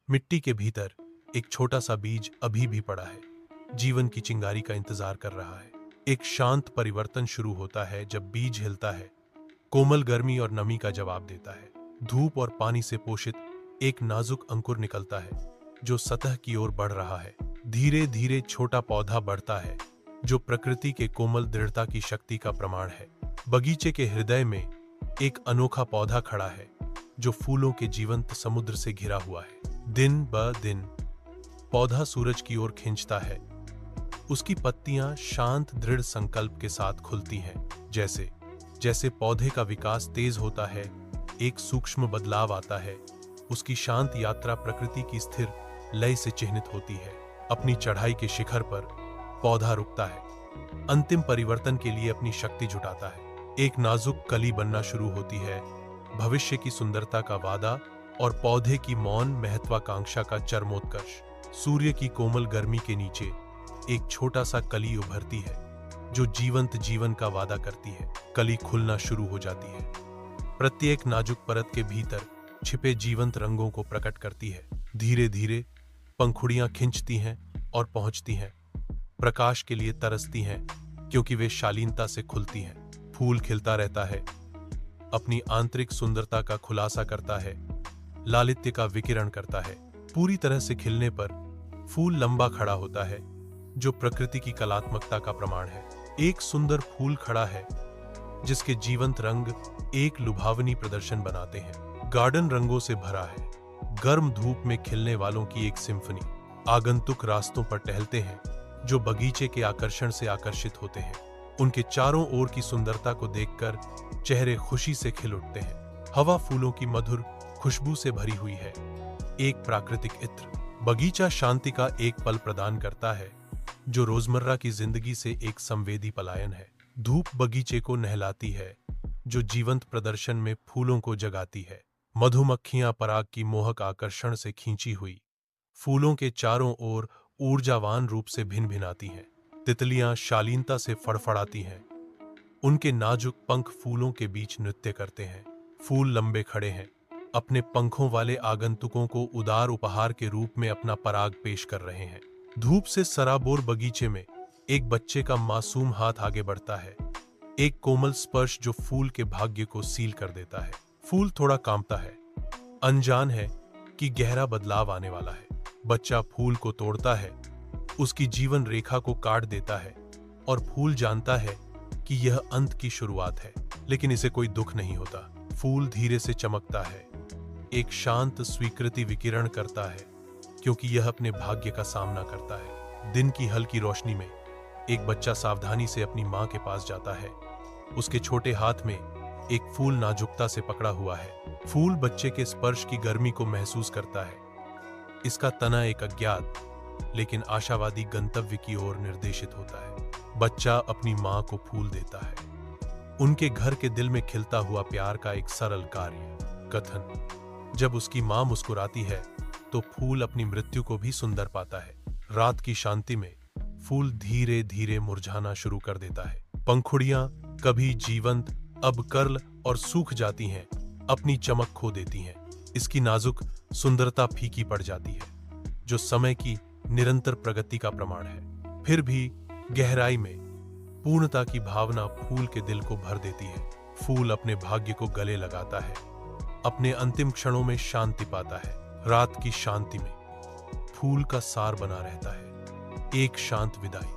मिट्टी के भीतर एक छोटा सा बीज अभी भी पड़ा है, जीवन की चिंगारी का इंतजार कर रहा है। एक शांत परिवर्तन शुरू होता है जब बीज हिलता है, कोमल गर्मी और नमी का जवाब देता है। धूप और पानी से पोषित एक नाजुक अंकुर निकलता है जो सतह की ओर बढ़ रहा है। धीरे धीरे छोटा पौधा बढ़ता है जो प्रकृति के कोमल दृढ़ता की शक्ति का प्रमाण है। बगीचे के हृदय में एक अनोखा पौधा खड़ा है जो फूलों के जीवंत समुद्र से घिरा हुआ है। दिन ब दिन पौधा सूरज की ओर खिंचता है। उसकी पत्तियां शांत दृढ़ संकल्प के साथ खुलती हैं। जैसे जैसे पौधे का विकास तेज होता है, एक सूक्ष्म बदलाव आता है। उसकी शांत यात्रा प्रकृति की स्थिर लय से चिह्नित होती है। अपनी चढ़ाई के शिखर पर पौधा रुकता है, अंतिम परिवर्तन के लिए अपनी शक्ति जुटाता है। एक नाजुक कली बनना शुरू होती है, भविष्य की सुंदरता का वादा और पौधे की मौन महत्वाकांक्षा का चरमोत्कर्ष। सूर्य की कोमल गर्मी के नीचे एक छोटा सा कली उभरती है जो जीवंत जीवन का वादा करती है। कली खुलना शुरू हो जाती है, प्रत्येक नाजुक परत के भीतर छिपे जीवंत रंगों को प्रकट करती है। धीरे धीरे पंखुड़ियां खिंचती हैं और पहुंचती हैं, प्रकाश के लिए तरसती हैं क्योंकि वे शालीनता से खुलती हैं। फूल खिलता रहता है, अपनी आंतरिक सुंदरता का खुलासा करता है, लालित्य का विकिरण करता है। पूरी तरह से खिलने पर फूल लंबा खड़ा होता है जो प्रकृति की कलात्मकता का प्रमाण है। एक सुंदर फूल खड़ा है जिसके जीवंत रंग एक लुभावनी प्रदर्शन बनाते हैं। गार्डन रंगों से भरा है, गर्म धूप में खिलने वालों की एक सिम्फनी। आगंतुक रास्तों पर टहलते हैं जो बगीचे के आकर्षण से आकर्षित होते हैं। उनके चारों ओर की सुंदरता को देखकर चेहरे खुशी से खिल उठते हैं। हवा फूलों की मधुर खुशबू से भरी हुई है, एक प्राकृतिक इत्र। बगीचा शांति का एक पल प्रदान करता है जो रोजमर्रा की जिंदगी से एक संवेदी पलायन है। धूप बगीचे को नहलाती है जो जीवंत प्रदर्शन में फूलों को जगाती है। मधुमक्खियां पराग की मोहक आकर्षण से खींची हुई फूलों के चारों ओर ऊर्जावान रूप से भिन भिनाती हैं। तितलियां शालीनता से फड़फड़ाती हैं, उनके नाजुक पंख फूलों के बीच नृत्य करते हैं। फूल लंबे खड़े हैं, अपने पंखों वाले आगंतुकों को उदार उपहार के रूप में अपना पराग पेश कर रहे हैं। धूप से सराबोर बगीचे में एक बच्चे का मासूम हाथ आगे बढ़ता है, एक कोमल स्पर्श जो फूल के भाग्य को सील कर देता है। फूल थोड़ा कांपता है, अनजान है कि गहरा बदलाव आने वाला है। बच्चा फूल को तोड़ता है, उसकी जीवन रेखा को काट देता है और फूल जानता है कि यह अंत की शुरुआत है, लेकिन इसे कोई दुख नहीं होता। फूल धीरे से चमकता है, एक शांत स्वीकृति विकिरण करता है क्योंकि यह अपने भाग्य का सामना करता है। दिन की हल्की रोशनी में एक बच्चा सावधानी से अपनी मां के पास जाता है। उसके छोटे हाथ में एक फूल नाजुकता से पकड़ा हुआ है। फूल बच्चे के स्पर्श की गर्मी को महसूस करता है। इसका तना एक अज्ञात लेकिन आशावादी गंतव्य की ओर निर्देशित होता है। बच्चा अपनी मां को फूल देता है, उनके घर के दिल में खिलता हुआ प्यार का एक सरल कार्य। कथन: जब उसकी मां मुस्कुराती है तो फूल अपनी मृत्यु को भी सुंदर पाता है। रात की शांति में फूल धीरे धीरे मुरझाना शुरू कर देता है। पंखुड़ियां कभी जीवंत, अब कर्ल और सूख जाती हैं, अपनी चमक खो देती हैं। इसकी नाजुक सुंदरता फीकी पड़ जाती है जो समय की निरंतर प्रगति का प्रमाण है। फिर भी गहराई में पूर्णता की भावना फूल के दिल को भर देती है। फूल अपने भाग्य को गले लगाता है, अपने अंतिम क्षणों में शांति पाता है। रात की शांति में फूल का सार बना रहता है, एक शांत विदाई।